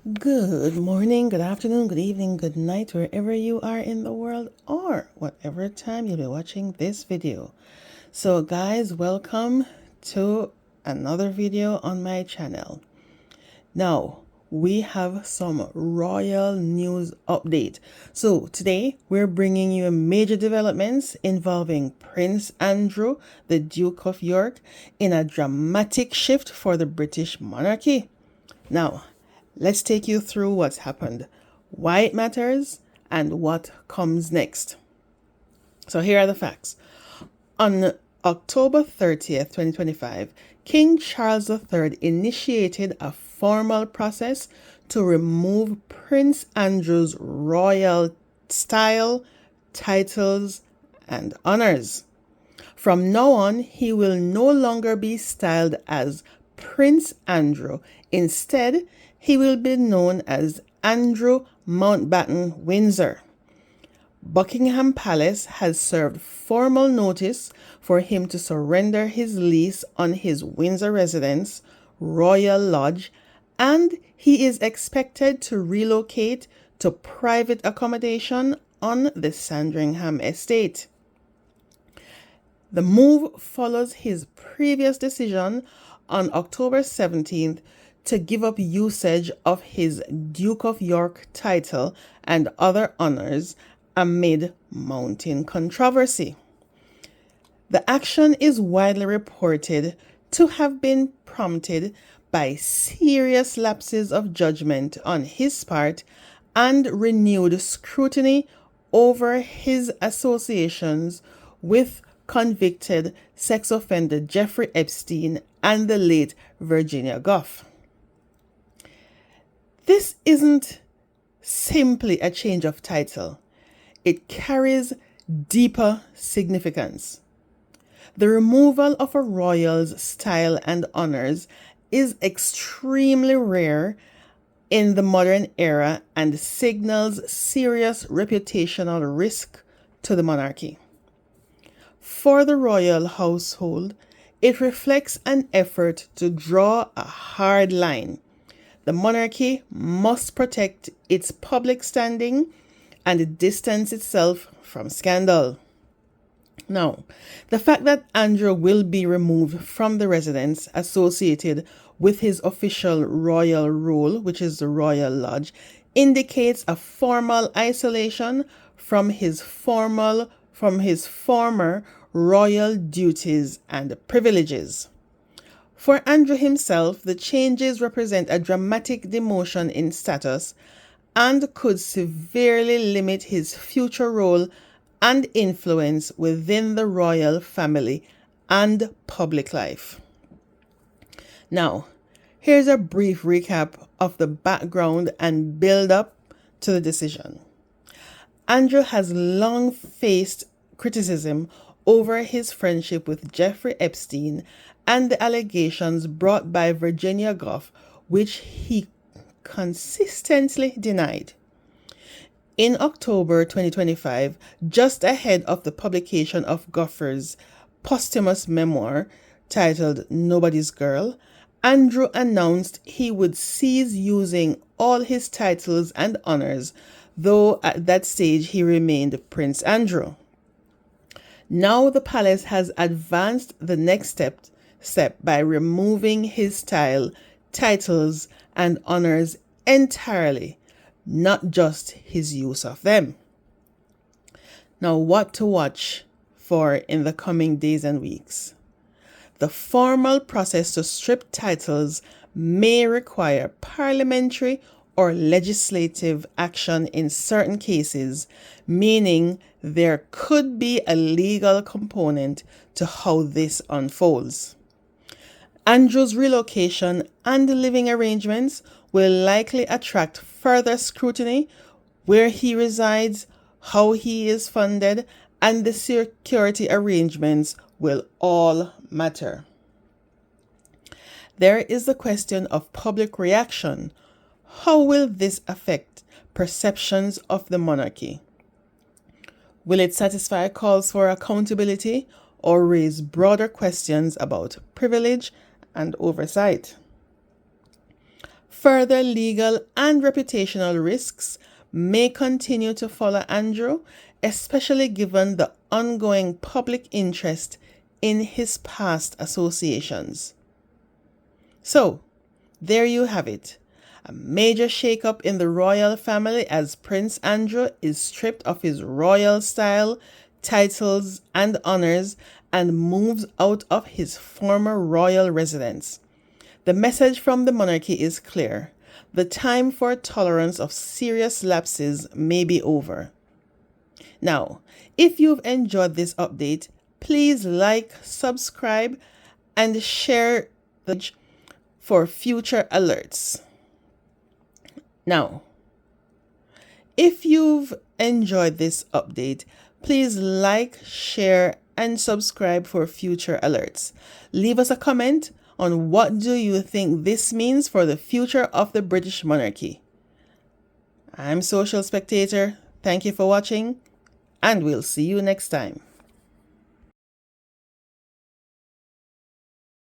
Good morning, good afternoon, good evening, good night, wherever you are in the world or whatever time you'll be watching this video. So guys, welcome to another video on my channel. Now, we have some royal news update. So today we're bringing you major developments involving Prince Andrew, the Duke of York, in a dramatic shift for the British monarchy. Now, let's take you through what's happened, why it matters, and what comes next. So here are the facts. On October 30th, 2025, King Charles III initiated a formal process to remove Prince Andrew's royal style, titles, and honors. From now on, he will no longer be styled as Prince Andrew. Instead, he will be known as Andrew Mountbatten Windsor. Buckingham Palace has served formal notice for him to surrender his lease on his Windsor residence, Royal Lodge, and he is expected to relocate to private accommodation on the Sandringham estate. The move follows his previous decision on October 17th to give up usage of his Duke of York title and other honors amid mounting controversy. The action is widely reported to have been prompted by serious lapses of judgment on his part and renewed scrutiny over his associations with convicted sex offender Jeffrey Epstein and the late Virginia Goff. This isn't simply a change of title. It carries deeper significance. The removal of a royal's style and honors is extremely rare in the modern era and signals serious reputational risk to the monarchy. For the royal household, it reflects an effort to draw a hard line. The monarchy must protect its public standing and distance itself from scandal. Now, the fact that Andrew will be removed from the residence associated with his official royal role, which is the Royal Lodge, indicates a formal isolation from his former royal duties and privileges. For Andrew himself, the changes represent a dramatic demotion in status and could severely limit his future role and influence within the royal family and public life. Now, here's a brief recap of the background and build up to the decision. Andrew has long faced criticism over his friendship with Jeffrey Epstein and the allegations brought by Virginia Goff, which he consistently denied. In October 2025, just ahead of the publication of Goffer's posthumous memoir titled Nobody's Girl, Andrew announced he would cease using all his titles and honors, though at that stage he remained Prince Andrew. Now the palace has advanced the next step by removing his style, titles, and honors entirely, not just his use of them. Now, what to watch for in the coming days and weeks? The formal process to strip titles may require parliamentary or legislative action in certain cases, meaning there could be a legal component to how this unfolds. Andrew's relocation and living arrangements will likely attract further scrutiny. Where he resides, how he is funded, and the security arrangements will all matter. There is the question of public reaction. How will this affect perceptions of the monarchy? Will it satisfy calls for accountability or raise broader questions about privilege and oversight? Further legal and reputational risks may continue to follow Andrew, especially given the ongoing public interest in his past associations. So, there you have it. A major shakeup in the royal family as Prince Andrew is stripped of his royal style, titles, and honors and moves out of his former royal residence. The message from the monarchy is clear. The time for tolerance of serious lapses may be over. Now, if you've enjoyed this update, please like, subscribe, and share the for future alerts. Now, if you've enjoyed this update, please like, share, and subscribe for future alerts. Leave us a comment on what do you think this means for the future of the British monarchy. I'm Social Spectator. Thank you for watching, and we'll see you next time.